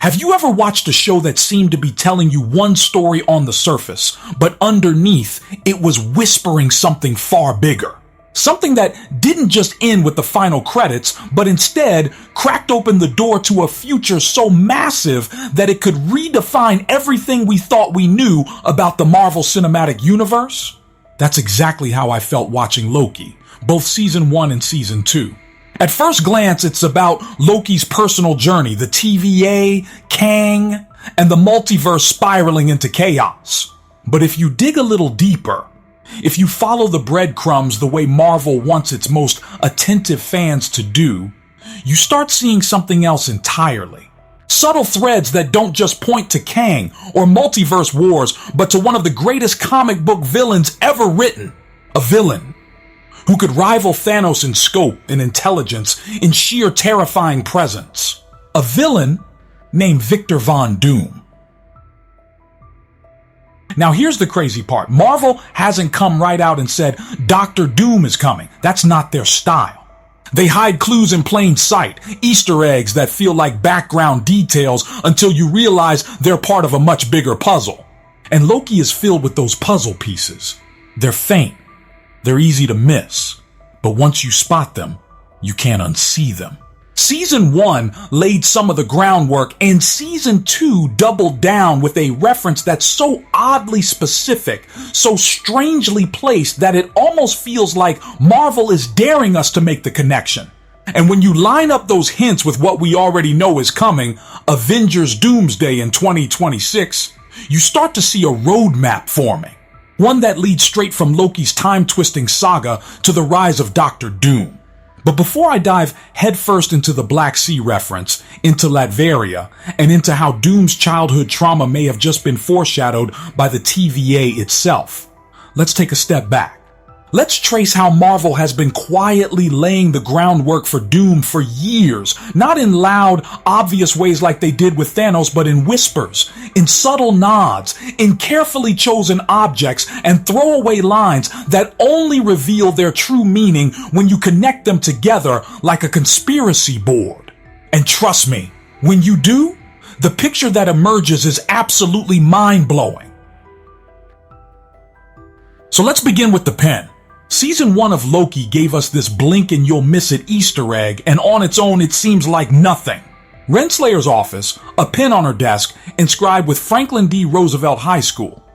Have you ever watched a show that seemed to be telling you one story on the surface, but underneath it was whispering something far bigger? Something that didn't just end with the final credits, but instead cracked open the door to a future so massive that it could redefine everything we thought we knew about the Marvel Cinematic Universe? That's exactly how I felt watching Loki, both season 1 and season 2. At first glance, it's about Loki's personal journey, the TVA, Kang, and the multiverse spiraling into chaos. But if you dig a little deeper, if you follow the breadcrumbs the way Marvel wants its most attentive fans to do, you start seeing something else entirely. Subtle threads that don't just point to Kang or multiverse wars, but to one of the greatest comic book villains ever written. A villain who could rival Thanos in scope, in intelligence, in sheer terrifying presence. A villain named Victor Von Doom. Now here's the crazy part. Marvel hasn't come right out and said, Dr. Doom is coming. That's not their style. They hide clues in plain sight, Easter eggs that feel like background details until you realize they're part of a much bigger puzzle. And Loki is filled with those puzzle pieces. They're faint. They're easy to miss, but once you spot them, you can't unsee them. Season 1 laid some of the groundwork, and Season 2 doubled down with a reference that's so oddly specific, so strangely placed that it almost feels like Marvel is daring us to make the connection. And when you line up those hints with what we already know is coming, Avengers Doomsday in 2026, you start to see a roadmap forming. One that leads straight from Loki's time-twisting saga to the rise of Dr. Doom. But before I dive headfirst into the Black Sea reference, into Latveria, and into how Doom's childhood trauma may have just been foreshadowed by the TVA itself, let's take a step back. Let's trace how Marvel has been quietly laying the groundwork for Doom for years, not in loud, obvious ways like they did with Thanos, but in whispers, in subtle nods, in carefully chosen objects and throwaway lines that only reveal their true meaning when you connect them together like a conspiracy board. And trust me, when you do, the picture that emerges is absolutely mind-blowing. So let's begin with the pen. Season 1 of Loki gave us this blink and you'll miss it Easter egg, and on its own it seems like nothing. Renslayer's office, a pin on her desk, inscribed with Franklin D. Roosevelt High School.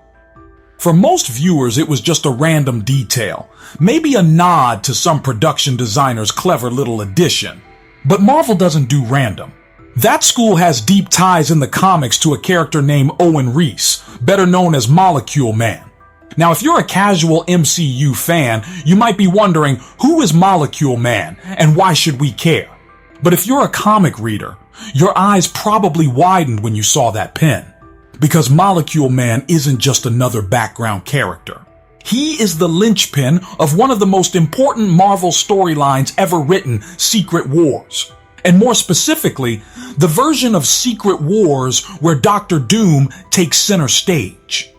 For most viewers, it was just a random detail, maybe a nod to some production designer's clever little addition. But Marvel doesn't do random. That school has deep ties in the comics to a character named Owen Reese, better known as Molecule Man. Now, if you're a casual MCU fan, you might be wondering, who is Molecule Man and why should we care? But if you're a comic reader, your eyes probably widened when you saw that pin. Because Molecule Man isn't just another background character. He is the linchpin of one of the most important Marvel storylines ever written, Secret Wars. And more specifically, the version of Secret Wars where Dr. Doom takes center stage.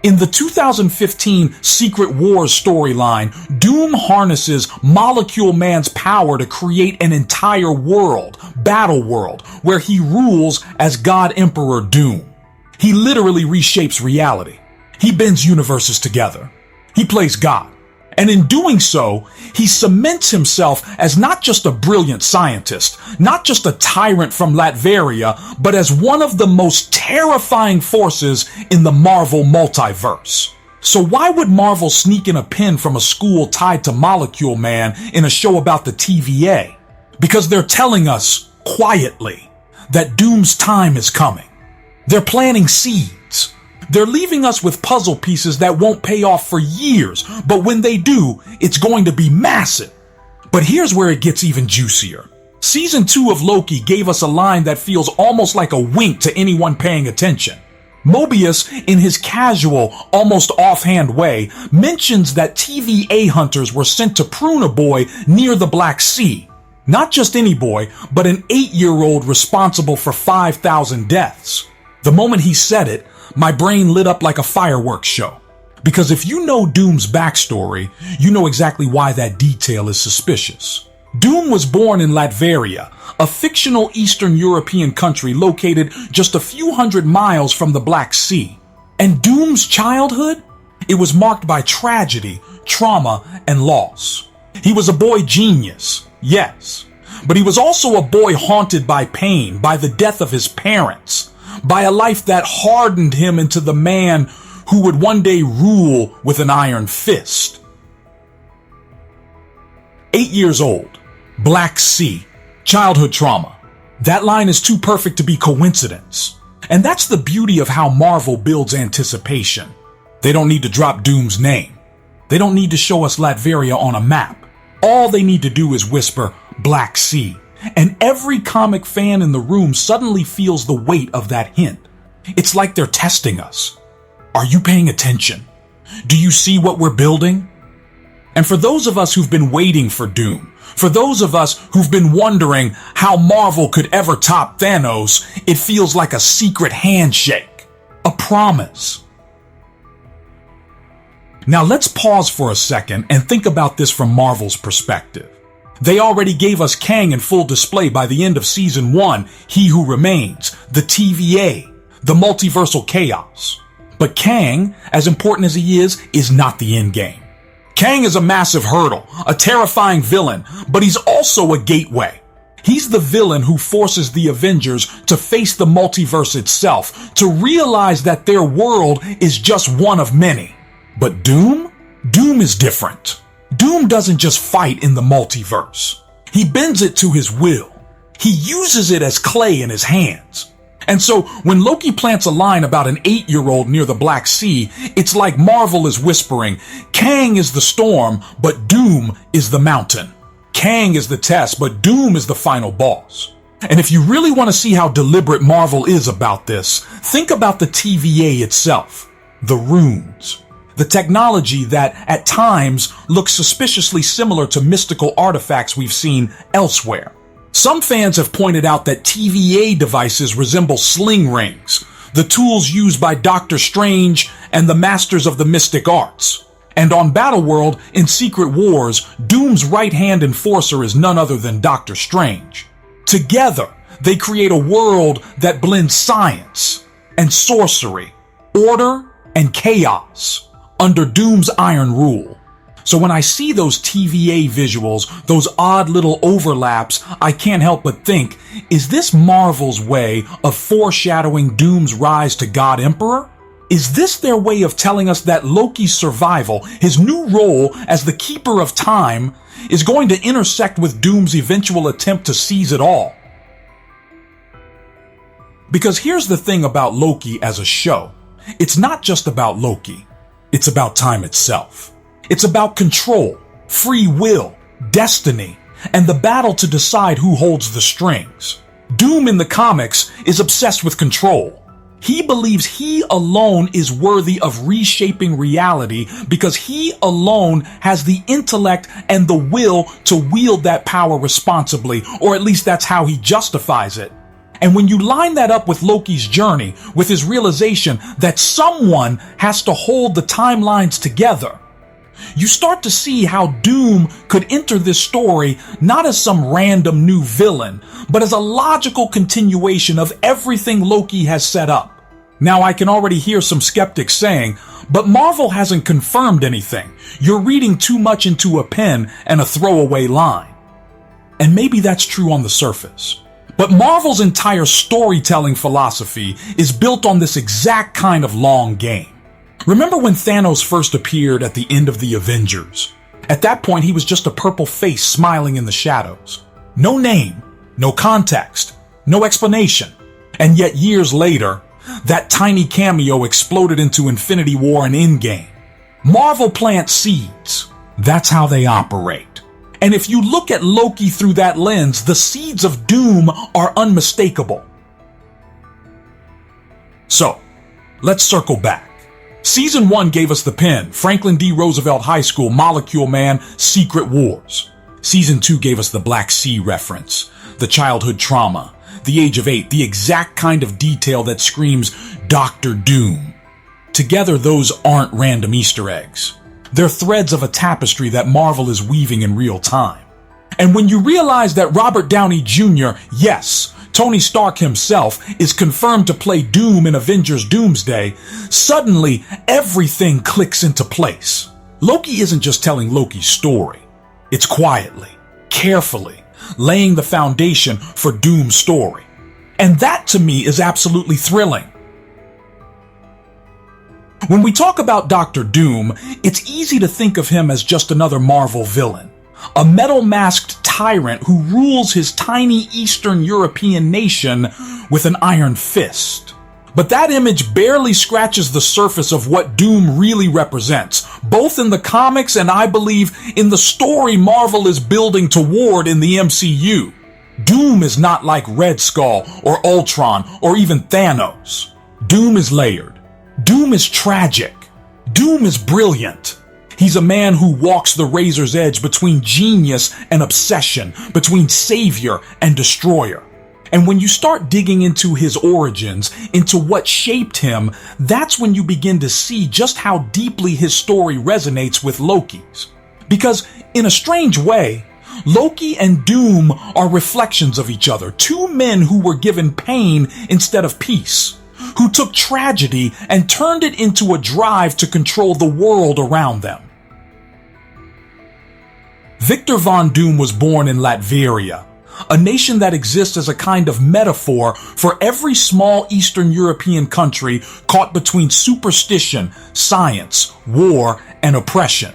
In the 2015 Secret Wars storyline, Doom harnesses Molecule Man's power to create an entire world, Battle World, where he rules as God Emperor Doom. He literally reshapes reality. He bends universes together. He plays God. And in doing so, he cements himself as not just a brilliant scientist, not just a tyrant from Latveria, but as one of the most terrifying forces in the Marvel multiverse. So why would Marvel sneak in a pin from a school tied to Molecule Man in a show about the TVA? Because they're telling us, quietly, that Doom's time is coming. They're planting seeds. They're leaving us with puzzle pieces that won't pay off for years, but when they do, it's going to be massive. But here's where it gets even juicier. Season 2 of Loki gave us a line that feels almost like a wink to anyone paying attention. Mobius, in his casual, almost offhand way, mentions that TVA hunters were sent to prune a boy near the Black Sea. Not just any boy, but an 8-year-old responsible for 5,000 deaths. The moment he said it, my brain lit up like a fireworks show. Because if you know Doom's backstory, you know exactly why that detail is suspicious. Doom was born in Latveria, a fictional Eastern European country located just a few hundred miles from the Black Sea. And Doom's childhood? It was marked by tragedy, trauma, and loss. He was a boy genius, yes, but he was also a boy haunted by pain, by the death of his parents, by a life that hardened him into the man who would one day rule with an iron fist. 8 years old, Black Sea, childhood trauma. That line is too perfect to be coincidence. And that's the beauty of how Marvel builds anticipation. They don't need to drop Doom's name. They don't need to show us Latveria on a map. All they need to do is whisper Black Sea. And every comic fan in the room suddenly feels the weight of that hint. It's like they're testing us. Are you paying attention? Do you see what we're building? And for those of us who've been waiting for Doom, for those of us who've been wondering how Marvel could ever top Thanos, it feels like a secret handshake, a promise. Now let's pause for a second and think about this from Marvel's perspective. They already gave us Kang in full display by the end of Season 1, He Who Remains, the TVA, the multiversal chaos. But Kang, as important as he is not the end game. Kang is a massive hurdle, a terrifying villain, but he's also a gateway. He's the villain who forces the Avengers to face the multiverse itself, to realize that their world is just one of many. But Doom? Doom is different. Doom doesn't just fight in the multiverse. He bends it to his will. He uses it as clay in his hands. And so when Loki plants a line about an 8-year-old near the Black Sea, it's like Marvel is whispering, Kang is the storm, but Doom is the mountain. Kang is the test, but Doom is the final boss. And if you really want to see how deliberate Marvel is about this, think about the TVA itself, the runes. The technology that, at times, looks suspiciously similar to mystical artifacts we've seen elsewhere. Some fans have pointed out that TVA devices resemble sling rings, the tools used by Doctor Strange and the masters of the mystic arts. And on Battle World, in Secret Wars, Doom's right-hand enforcer is none other than Doctor Strange. Together, they create a world that blends science and sorcery, order and chaos, under Doom's iron rule. So when I see those TVA visuals, those odd little overlaps, I can't help but think, is this Marvel's way of foreshadowing Doom's rise to God Emperor? Is this their way of telling us that Loki's survival, his new role as the Keeper of Time, is going to intersect with Doom's eventual attempt to seize it all? Because here's the thing about Loki as a show. It's not just about Loki. It's about time itself. It's about control, free will, destiny, and the battle to decide who holds the strings. Doom in the comics is obsessed with control. He believes he alone is worthy of reshaping reality because he alone has the intellect and the will to wield that power responsibly, or at least that's how he justifies it. And when you line that up with Loki's journey, with his realization that someone has to hold the timelines together, you start to see how Doom could enter this story not as some random new villain, but as a logical continuation of everything Loki has set up. Now I can already hear some skeptics saying, but Marvel hasn't confirmed anything. You're reading too much into a pen and a throwaway line. And maybe that's true on the surface. But Marvel's entire storytelling philosophy is built on this exact kind of long game. Remember when Thanos first appeared at the end of the Avengers? At that point, he was just a purple face smiling in the shadows. No name, no context, no explanation. And yet years later, that tiny cameo exploded into Infinity War and Endgame. Marvel plants seeds. That's how they operate. And if you look at Loki through that lens, the seeds of Doom are unmistakable. So, let's circle back. Season 1 gave us the pen, Franklin D. Roosevelt High School, Molecule Man, Secret Wars. Season 2 gave us the Black Sea reference, the childhood trauma, the age of 8, the exact kind of detail that screams Dr. Doom. Together, those aren't random Easter eggs. They're threads of a tapestry that Marvel is weaving in real time. And when you realize that Robert Downey Jr., yes, Tony Stark himself, is confirmed to play Doom in Avengers Doomsday, suddenly everything clicks into place. Loki isn't just telling Loki's story. It's quietly, carefully, laying the foundation for Doom's story. And that to me is absolutely thrilling. When we talk about Dr. Doom, it's easy to think of him as just another Marvel villain. A metal-masked tyrant who rules his tiny Eastern European nation with an iron fist. But that image barely scratches the surface of what Doom really represents, both in the comics and I believe in the story Marvel is building toward in the MCU. Doom is not like Red Skull or Ultron or even Thanos. Doom is layered. Doom is tragic. Doom is brilliant. He's a man who walks the razor's edge between genius and obsession, between savior and destroyer. And when you start digging into his origins, into what shaped him, that's when you begin to see just how deeply his story resonates with Loki's. Because, in a strange way, Loki and Doom are reflections of each other, two men who were given pain instead of peace, who took tragedy and turned it into a drive to control the world around them. Victor Von Doom was born in Latveria, a nation that exists as a kind of metaphor for every small Eastern European country caught between superstition, science, war, and oppression.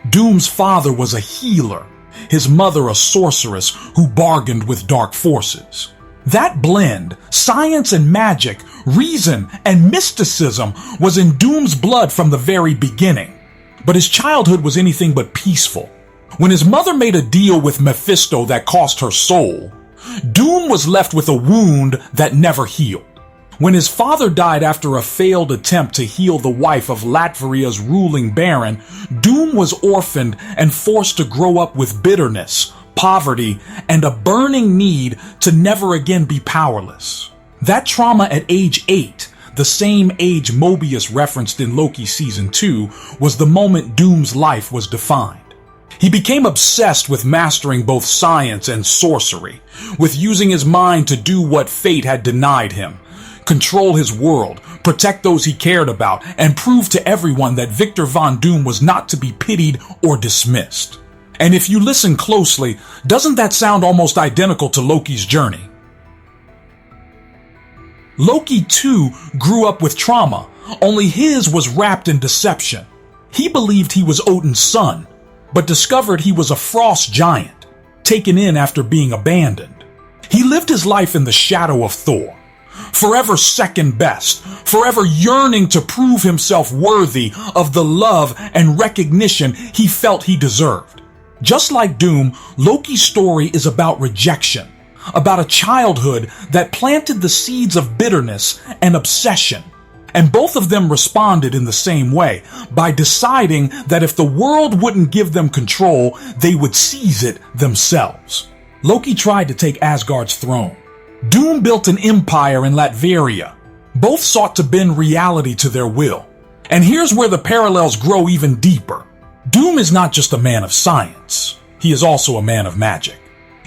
Doom's father was a healer, his mother a sorceress who bargained with dark forces. That blend, science and magic, reason and mysticism, was in Doom's blood from the very beginning. But his childhood was anything but peaceful. When his mother made a deal with Mephisto that cost her soul, Doom was left with a wound that never healed. When his father died after a failed attempt to heal the wife of Latveria's ruling baron, Doom was orphaned and forced to grow up with bitterness, poverty, and a burning need to never again be powerless. That trauma at age 8, the same age Mobius referenced in Loki Season 2, was the moment Doom's life was defined. He became obsessed with mastering both science and sorcery, with using his mind to do what fate had denied him, control his world, protect those he cared about, and prove to everyone that Victor Von Doom was not to be pitied or dismissed. And if you listen closely, doesn't that sound almost identical to Loki's journey? Loki, too, grew up with trauma, only his was wrapped in deception. He believed he was Odin's son, but discovered he was a frost giant, taken in after being abandoned. He lived his life in the shadow of Thor, forever second best, forever yearning to prove himself worthy of the love and recognition he felt he deserved. Just like Doom, Loki's story is about rejection, about a childhood that planted the seeds of bitterness and obsession. And both of them responded in the same way, by deciding that if the world wouldn't give them control, they would seize it themselves. Loki tried to take Asgard's throne. Doom built an empire in Latveria. Both sought to bend reality to their will. And here's where the parallels grow even deeper. Doom is not just a man of science. He is also a man of magic.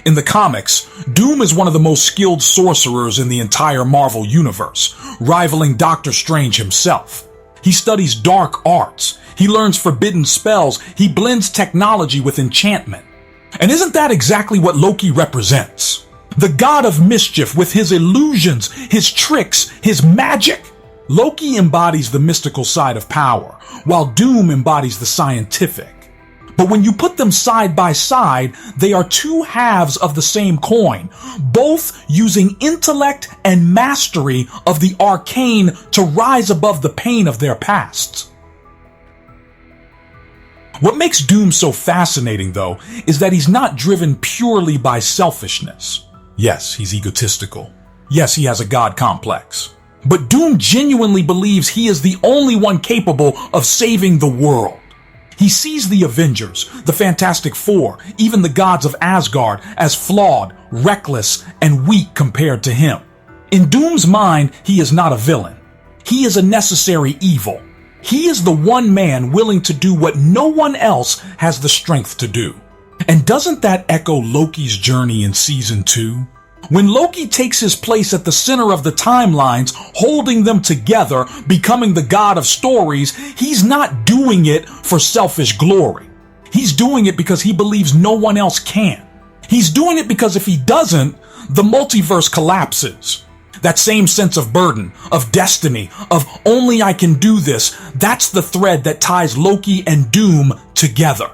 In the comics, Doom is one of the most skilled sorcerers in the entire Marvel universe, rivaling Doctor Strange himself. He studies dark arts, he learns forbidden spells, he blends technology with enchantment. And isn't that exactly what Loki represents? The god of mischief with his illusions, his tricks, his magic. Loki embodies the mystical side of power, while Doom embodies the scientific. But when you put them side by side, they are two halves of the same coin, both using intellect and mastery of the arcane to rise above the pain of their pasts. What makes Doom so fascinating, though, is that he's not driven purely by selfishness. Yes, he's egotistical. Yes, he has a god complex. But Doom genuinely believes he is the only one capable of saving the world. He sees the Avengers, the Fantastic Four, even the gods of Asgard as flawed, reckless, and weak compared to him. In Doom's mind, he is not a villain. He is a necessary evil. He is the one man willing to do what no one else has the strength to do. And doesn't that echo Loki's journey in season 2? When Loki takes his place at the center of the timelines, holding them together, becoming the god of stories, he's not doing it for selfish glory. He's doing it because he believes no one else can. He's doing it because if he doesn't, the multiverse collapses. That same sense of burden, of destiny, of only I can do this, that's the thread that ties Loki and Doom together.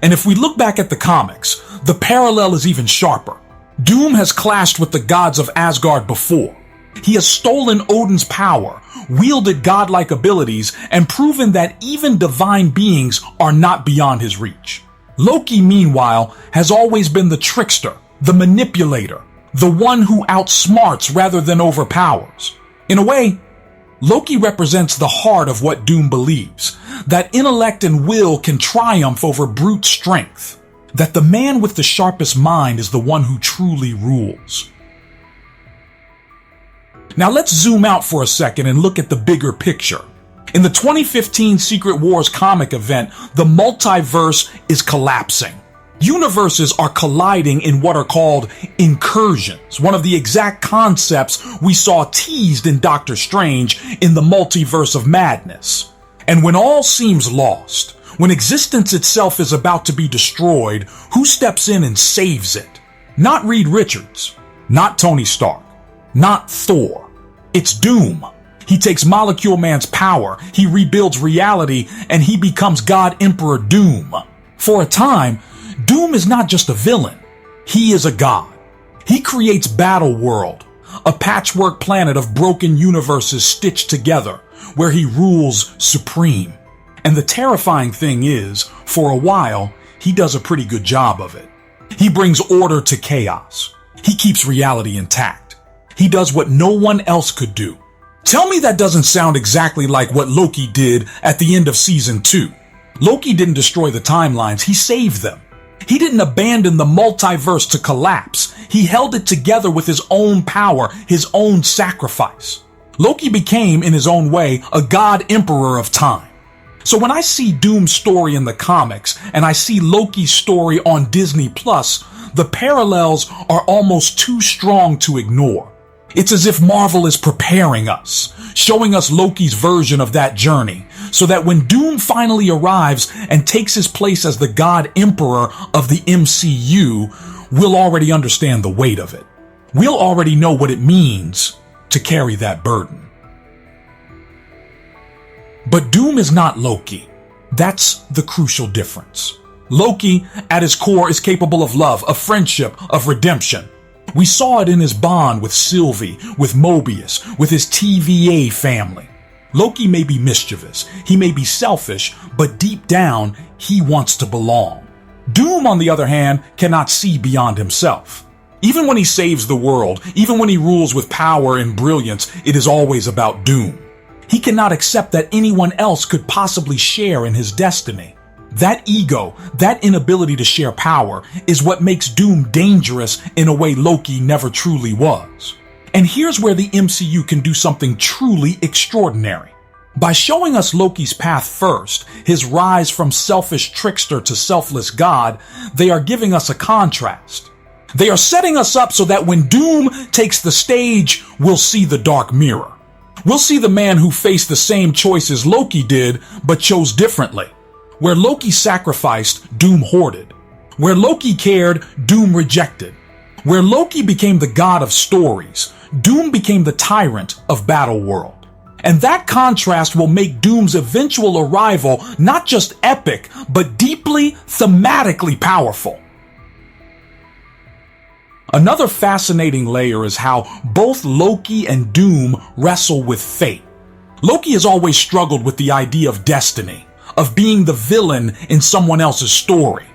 And if we look back at the comics, the parallel is even sharper. Doom has clashed with the gods of Asgard before. He has stolen Odin's power, wielded godlike abilities, and proven that even divine beings are not beyond his reach. Loki, meanwhile, has always been the trickster, the manipulator, the one who outsmarts rather than overpowers. In a way, Loki represents the heart of what Doom believes, that intellect and will can triumph over brute strength, that the man with the sharpest mind is the one who truly rules. Now let's zoom out for a second and look at the bigger picture. In the 2015 Secret Wars comic event, the multiverse is collapsing. Universes are colliding in what are called incursions, one of the exact concepts we saw teased in Doctor Strange in the Multiverse of Madness. And when all seems lost, when existence itself is about to be destroyed, who steps in and saves it? Not Reed Richards, not Tony Stark, not Thor. It's Doom. He takes Molecule Man's power, he rebuilds reality, and he becomes God Emperor Doom. For a time, Doom is not just a villain, he is a god. He creates Battle World, a patchwork planet of broken universes stitched together, where he rules supreme. And the terrifying thing is, for a while, he does a pretty good job of it. He brings order to chaos. He keeps reality intact. He does what no one else could do. Tell me that doesn't sound exactly like what Loki did at the end of season 2. Loki didn't destroy the timelines, he saved them. He didn't abandon the multiverse to collapse. He held it together with his own power, his own sacrifice. Loki became, in his own way, a god emperor of time. So when I see Doom's story in the comics and I see Loki's story on Disney Plus, the parallels are almost too strong to ignore. It's as if Marvel is preparing us, showing us Loki's version of that journey, so that when Doom finally arrives and takes his place as the God Emperor of the MCU, we'll already understand the weight of it. We'll already know what it means to carry that burden. But Doom is not Loki. That's the crucial difference. Loki, at his core, is capable of love, of friendship, of redemption. We saw it in his bond with Sylvie, with Mobius, with his TVA family. Loki may be mischievous, he may be selfish, but deep down, he wants to belong. Doom, on the other hand, cannot see beyond himself. Even when he saves the world, even when he rules with power and brilliance, it is always about Doom. He cannot accept that anyone else could possibly share in his destiny. That ego, that inability to share power, is what makes Doom dangerous in a way Loki never truly was. And here's where the MCU can do something truly extraordinary. By showing us Loki's path first, his rise from selfish trickster to selfless god, they are giving us a contrast. They are setting us up so that when Doom takes the stage, we'll see the dark mirror. We'll see the man who faced the same choices Loki did, but chose differently. Where Loki sacrificed, Doom hoarded. Where Loki cared, Doom rejected. Where Loki became the god of stories, Doom became the tyrant of Battle World. And that contrast will make Doom's eventual arrival not just epic, but deeply thematically powerful. Another fascinating layer is how both Loki and Doom wrestle with fate. Loki has always struggled with the idea of destiny, of being the villain in someone else's story.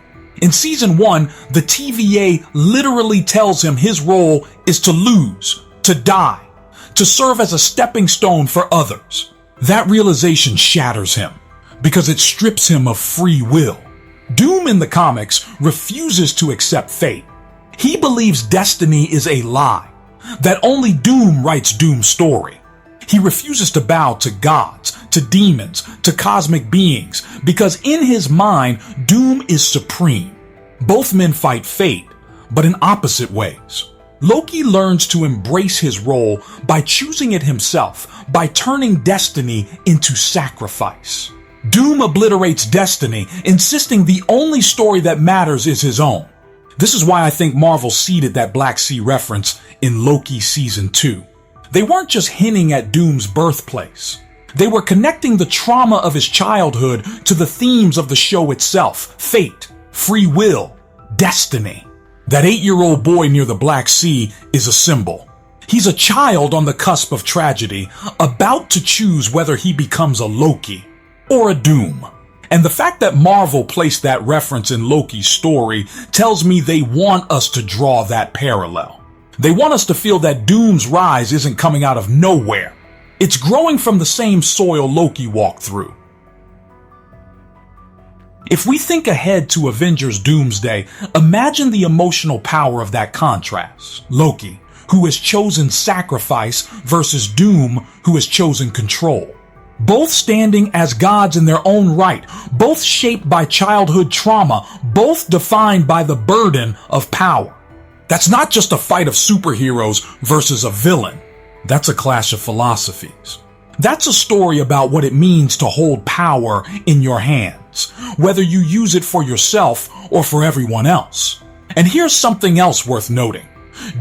In season 1, the TVA literally tells him his role is to lose, to die, to serve as a stepping stone for others. That realization shatters him because it strips him of free will. Doom in the comics refuses to accept fate. He believes destiny is a lie, that only Doom writes Doom's story. He refuses to bow to gods, to demons, to cosmic beings, because in his mind, Doom is supreme. Both men fight fate, but in opposite ways. Loki learns to embrace his role by choosing it himself, by turning destiny into sacrifice. Doom obliterates destiny, insisting the only story that matters is his own. This is why I think Marvel seeded that Black Sea reference in Loki Season 2. They weren't just hinting at Doom's birthplace. They were connecting the trauma of his childhood to the themes of the show itself: fate, free will, destiny. That 8-year-old boy near the Black Sea is a symbol. He's a child on the cusp of tragedy, about to choose whether he becomes a Loki or a Doom. And the fact that Marvel placed that reference in Loki's story tells me they want us to draw that parallel. They want us to feel that Doom's rise isn't coming out of nowhere. It's growing from the same soil Loki walked through. If we think ahead to Avengers Doomsday, imagine the emotional power of that contrast. Loki, who has chosen sacrifice, versus Doom, who has chosen control. Both standing as gods in their own right, both shaped by childhood trauma, both defined by the burden of power. That's not just a fight of superheroes versus a villain. That's a clash of philosophies. That's a story about what it means to hold power in your hands, whether you use it for yourself or for everyone else. And here's something else worth noting.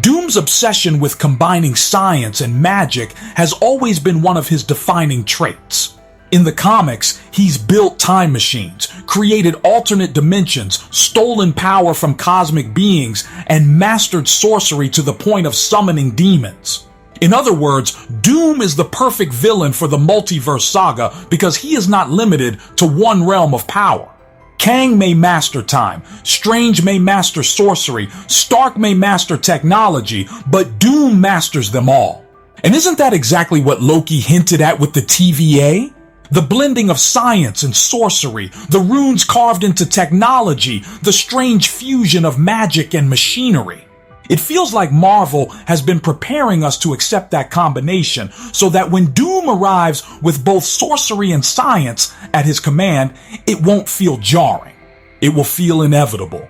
Doom's obsession with combining science and magic has always been one of his defining traits. In the comics, he's built time machines, created alternate dimensions, stolen power from cosmic beings, and mastered sorcery to the point of summoning demons. In other words, Doom is the perfect villain for the multiverse saga because he is not limited to one realm of power. Kang may master time, Strange may master sorcery, Stark may master technology, but Doom masters them all. And isn't that exactly what Loki hinted at with the TVA? The blending of science and sorcery, the runes carved into technology, the strange fusion of magic and machinery. It feels like Marvel has been preparing us to accept that combination so that when Doom arrives with both sorcery and science at his command, it won't feel jarring. It will feel inevitable.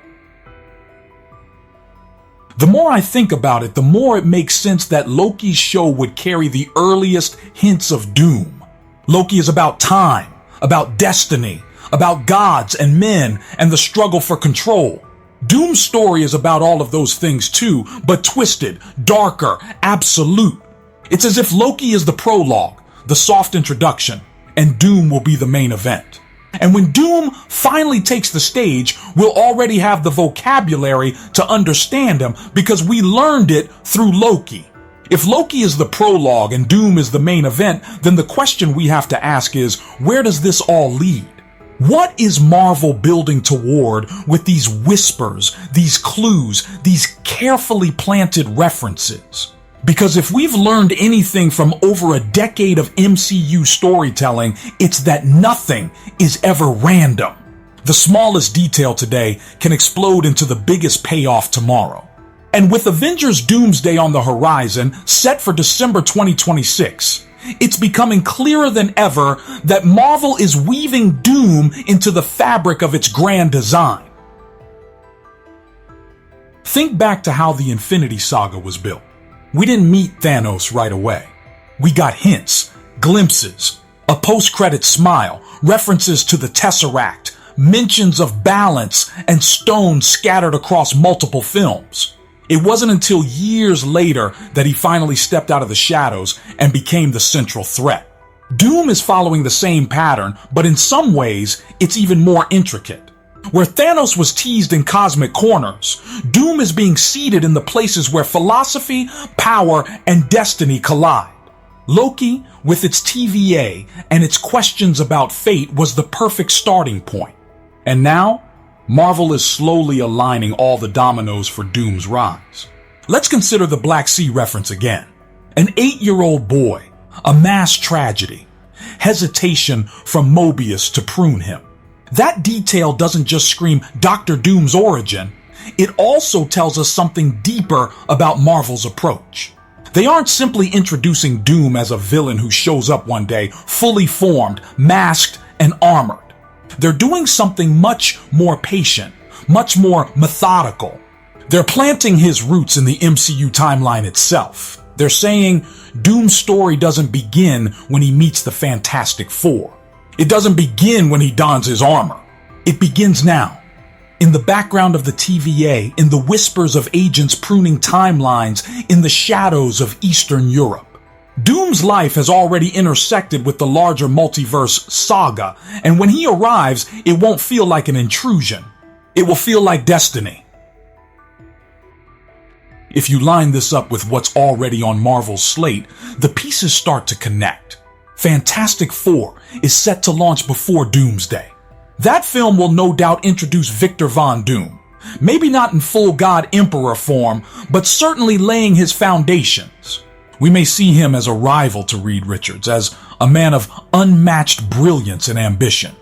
The more I think about it, the more it makes sense that Loki's show would carry the earliest hints of Doom. Loki is about time, about destiny, about gods and men and the struggle for control. Doom's story is about all of those things too, but twisted, darker, absolute. It's as if Loki is the prologue, the soft introduction, and Doom will be the main event. And when Doom finally takes the stage, we'll already have the vocabulary to understand him because we learned it through Loki. If Loki is the prologue and Doom is the main event, then the question we have to ask is, where does this all lead? What is Marvel building toward with these whispers, these clues, these carefully planted references? Because if we've learned anything from over a decade of MCU storytelling, it's that nothing is ever random. The smallest detail today can explode into the biggest payoff tomorrow. And with Avengers Doomsday on the horizon, set for December 2026, it's becoming clearer than ever that Marvel is weaving Doom into the fabric of its grand design. Think back to how the Infinity Saga was built. We didn't meet Thanos right away. We got hints, glimpses, a post-credit smile, references to the Tesseract, mentions of balance, and stones scattered across multiple films. It wasn't until years later that he finally stepped out of the shadows and became the central threat. Doom is following the same pattern, but in some ways, it's even more intricate. Where Thanos was teased in cosmic corners, Doom is being seeded in the places where philosophy, power, and destiny collide. Loki, with its TVA and its questions about fate, was the perfect starting point. And now, Marvel is slowly aligning all the dominoes for Doom's rise. Let's consider the Black Sea reference again. An 8-year-old boy, a mass tragedy, hesitation from Mobius to prune him. That detail doesn't just scream Dr. Doom's origin, it also tells us something deeper about Marvel's approach. They aren't simply introducing Doom as a villain who shows up one day, fully formed, masked, and armored. They're doing something much more patient, much more methodical. They're planting his roots in the MCU timeline itself. They're saying Doom's story doesn't begin when he meets the Fantastic Four. It doesn't begin when he dons his armor. It begins now. In the background of the TVA, in the whispers of agents pruning timelines, in the shadows of Eastern Europe. Doom's life has already intersected with the larger multiverse saga, and when he arrives, it won't feel like an intrusion. It will feel like destiny. If you line this up with what's already on Marvel's slate, the pieces start to connect. Fantastic Four is set to launch before Doomsday. That film will no doubt introduce Victor Von Doom. Maybe not in full God Emperor form, but certainly laying his foundations. We may see him as a rival to Reed Richards, as a man of unmatched brilliance and ambition.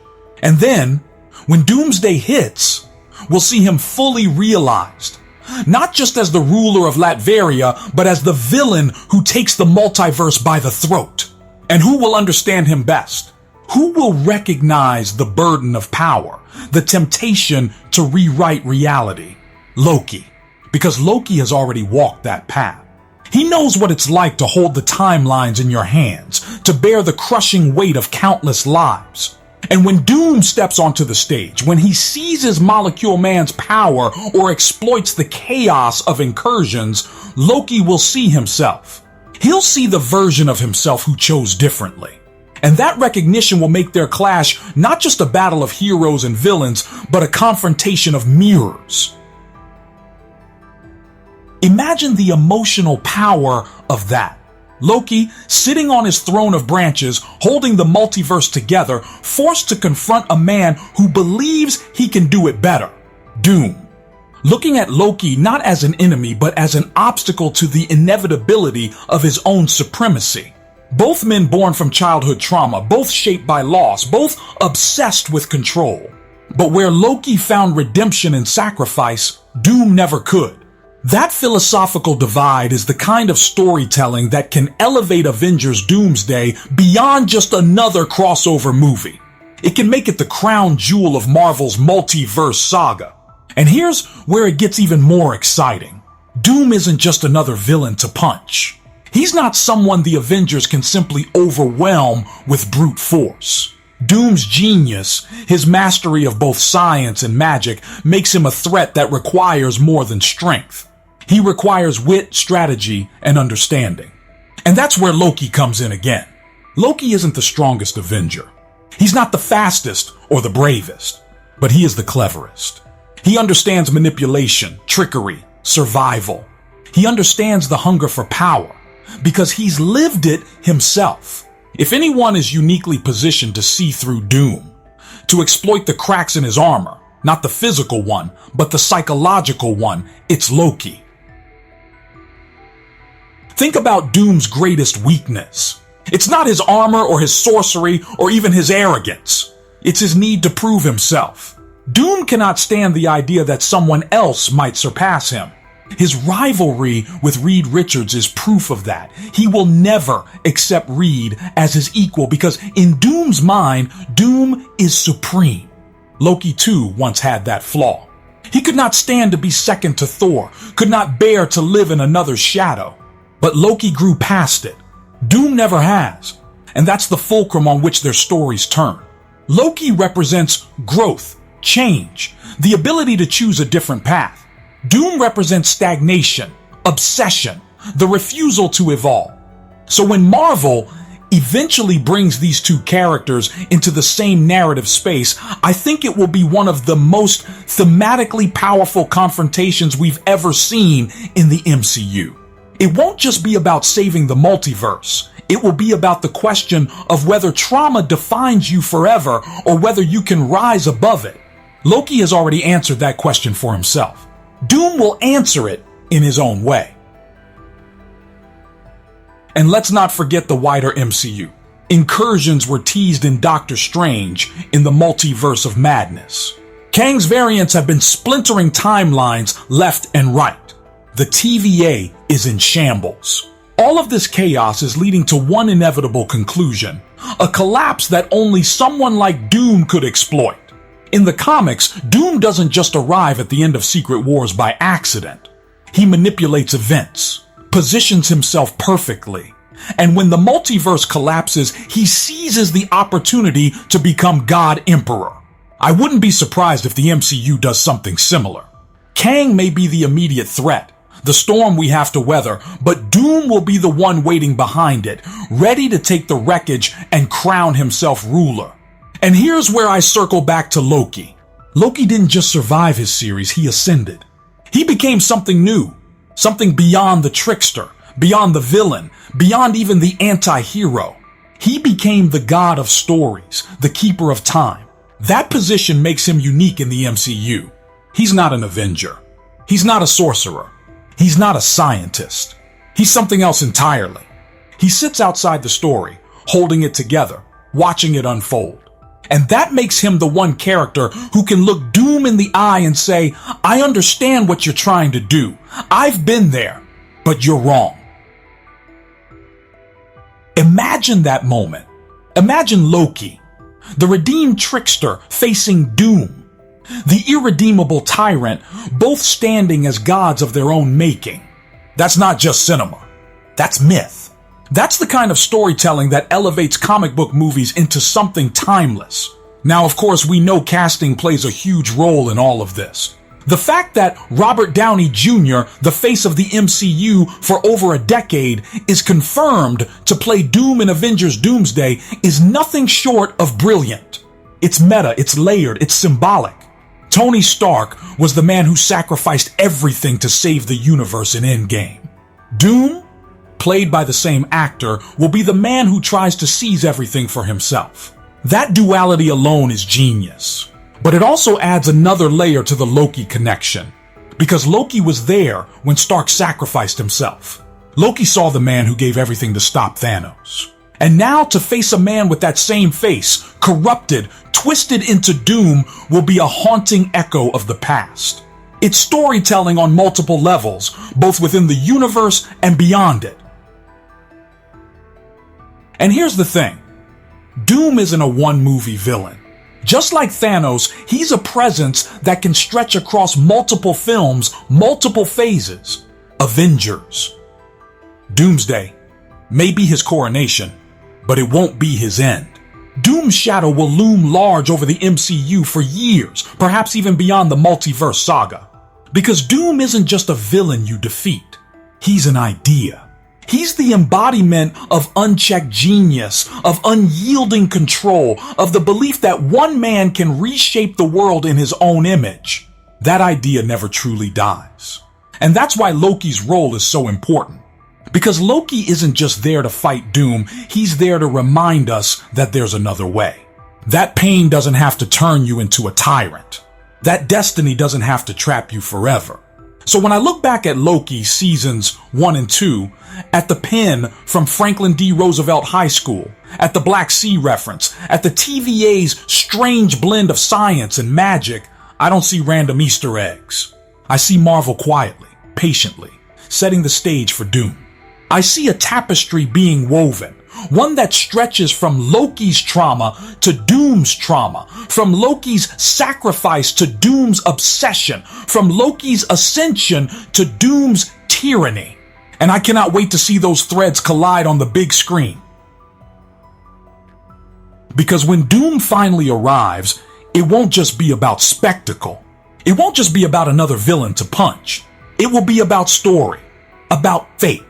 And then, when Doomsday hits, we'll see him fully realized. Not just as the ruler of Latveria, but as the villain who takes the multiverse by the throat. And who will understand him best? Who will recognize the burden of power, the temptation to rewrite reality? Loki. Because Loki has already walked that path. He knows what it's like to hold the timelines in your hands, to bear the crushing weight of countless lives. And when Doom steps onto the stage, when he seizes Molecule Man's power or exploits the chaos of incursions, Loki will see himself. He'll see the version of himself who chose differently. And that recognition will make their clash not just a battle of heroes and villains, but a confrontation of mirrors. Imagine the emotional power of that. Loki, sitting on his throne of branches, holding the multiverse together, forced to confront a man who believes he can do it better. Doom. Looking at Loki not as an enemy, but as an obstacle to the inevitability of his own supremacy. Both men born from childhood trauma, both shaped by loss, both obsessed with control. But where Loki found redemption in sacrifice, Doom never could. That philosophical divide is the kind of storytelling that can elevate Avengers Doomsday beyond just another crossover movie. It can make it the crown jewel of Marvel's multiverse saga. And here's where it gets even more exciting. Doom isn't just another villain to punch. He's not someone the Avengers can simply overwhelm with brute force. Doom's genius, his mastery of both science and magic, makes him a threat that requires more than strength. He requires wit, strategy, and understanding. And that's where Loki comes in again. Loki isn't the strongest Avenger. He's not the fastest or the bravest, but he is the cleverest. He understands manipulation, trickery, survival. He understands the hunger for power because he's lived it himself. If anyone is uniquely positioned to see through Doom, to exploit the cracks in his armor, not the physical one, but the psychological one, it's Loki. Think about Doom's greatest weakness. It's not his armor or his sorcery or even his arrogance. It's his need to prove himself. Doom cannot stand the idea that someone else might surpass him. His rivalry with Reed Richards is proof of that. He will never accept Reed as his equal because in Doom's mind, Doom is supreme. Loki too once had that flaw. He could not stand to be second to Thor, could not bear to live in another's shadow. But Loki grew past it. Doom never has. And that's the fulcrum on which their stories turn. Loki represents growth, change, the ability to choose a different path. Doom represents stagnation, obsession, the refusal to evolve. So when Marvel eventually brings these two characters into the same narrative space, I think it will be one of the most thematically powerful confrontations we've ever seen in the MCU. It won't just be about saving the multiverse. It will be about the question of whether trauma defines you forever or whether you can rise above it. Loki has already answered that question for himself. Doom will answer it in his own way. And let's not forget the wider MCU. Incursions were teased in Doctor Strange in the Multiverse of Madness. Kang's variants have been splintering timelines left and right. The TVA is in shambles. All of this chaos is leading to one inevitable conclusion, a collapse that only someone like Doom could exploit. In the comics, Doom doesn't just arrive at the end of Secret Wars by accident. He manipulates events, positions himself perfectly, and when the multiverse collapses, he seizes the opportunity to become God Emperor. I wouldn't be surprised if the MCU does something similar. Kang may be the immediate threat, the storm we have to weather, but Doom will be the one waiting behind it, ready to take the wreckage and crown himself ruler. And here's where I circle back to Loki. Loki didn't just survive his series, he ascended. He became something new, something beyond the trickster, beyond the villain, beyond even the anti-hero. He became the god of stories, the keeper of time. That position makes him unique in the MCU. He's not an Avenger. He's not a sorcerer. He's not a scientist. He's something else entirely. He sits outside the story, holding it together, watching it unfold. And that makes him the one character who can look Doom in the eye and say, I understand what you're trying to do. I've been there, but you're wrong. Imagine that moment. Imagine Loki, the redeemed trickster facing Doom, the irredeemable tyrant, both standing as gods of their own making. That's not just cinema. That's myth. That's the kind of storytelling that elevates comic book movies into something timeless. Now, of course, we know casting plays a huge role in all of this. The fact that Robert Downey Jr., the face of the MCU for over a decade, is confirmed to play Doom in Avengers Doomsday is nothing short of brilliant. It's meta, it's layered, it's symbolic. Tony Stark was the man who sacrificed everything to save the universe in Endgame. Doom, played by the same actor, will be the man who tries to seize everything for himself. That duality alone is genius. But it also adds another layer to the Loki connection, because Loki was there when Stark sacrificed himself. Loki saw the man who gave everything to stop Thanos. And now to face a man with that same face, corrupted, twisted into doom, will be a haunting echo of the past. It's storytelling on multiple levels, both within the universe and beyond it. And here's the thing. Doom isn't a one-movie villain. Just like Thanos, he's a presence that can stretch across multiple films, multiple phases. Avengers. Doomsday may be his coronation, but it won't be his end. Doom's shadow will loom large over the MCU for years, perhaps even beyond the multiverse saga. Because Doom isn't just a villain you defeat. He's an idea. He's the embodiment of unchecked genius, of unyielding control, of the belief that one man can reshape the world in his own image. That idea never truly dies. And that's why Loki's role is so important. Because Loki isn't just there to fight Doom, he's there to remind us that there's another way. That pain doesn't have to turn you into a tyrant. That destiny doesn't have to trap you forever. So when I look back at Loki seasons 1 and 2, at the pen from Franklin D. Roosevelt High School, at the Black Sea reference, at the TVA's strange blend of science and magic, I don't see random Easter eggs. I see Marvel quietly, patiently, setting the stage for Doom. I see a tapestry being woven, one that stretches from Loki's trauma to Doom's trauma, from Loki's sacrifice to Doom's obsession, from Loki's ascension to Doom's tyranny. And I cannot wait to see those threads collide on the big screen. Because when Doom finally arrives, it won't just be about spectacle. It won't just be about another villain to punch. It will be about story, about fate,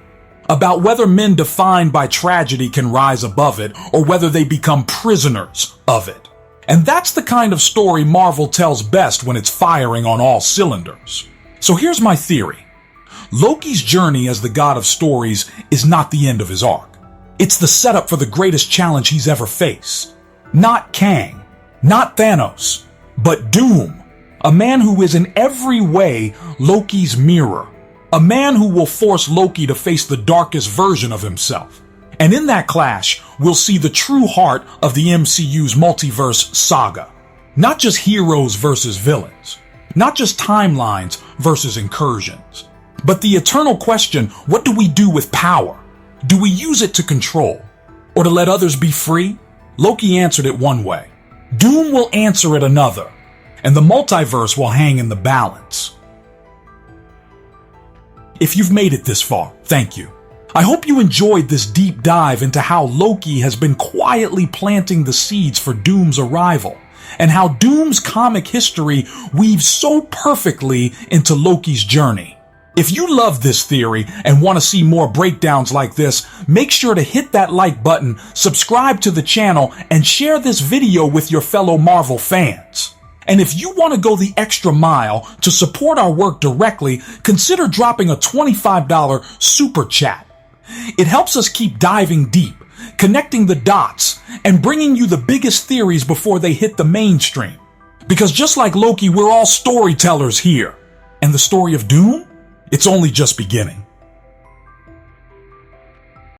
about whether men defined by tragedy can rise above it or whether they become prisoners of it. And that's the kind of story Marvel tells best when it's firing on all cylinders. So here's my theory. Loki's journey as the god of stories is not the end of his arc. It's the setup for the greatest challenge he's ever faced. Not Kang, not Thanos, but Doom, a man who is in every way Loki's mirror, a man who will force Loki to face the darkest version of himself. And in that clash, we'll see the true heart of the MCU's multiverse saga. Not just heroes versus villains, not just timelines versus incursions. But the eternal question, what do we do with power? Do we use it to control? Or to let others be free? Loki answered it one way. Doom will answer it another. and the multiverse will hang in the balance. If you've made it this far, thank you. I hope you enjoyed this deep dive into how Loki has been quietly planting the seeds for Doom's arrival, and how Doom's comic history weaves so perfectly into Loki's journey. If you love this theory and want to see more breakdowns like this, make sure to hit that like button, subscribe to the channel, and share this video with your fellow Marvel fans. And if you want to go the extra mile to support our work directly, consider dropping a $25 super chat. It helps us keep diving deep, connecting the dots, and bringing you the biggest theories before they hit the mainstream. Because just like Loki, we're all storytellers here. And the story of Doom? It's only just beginning.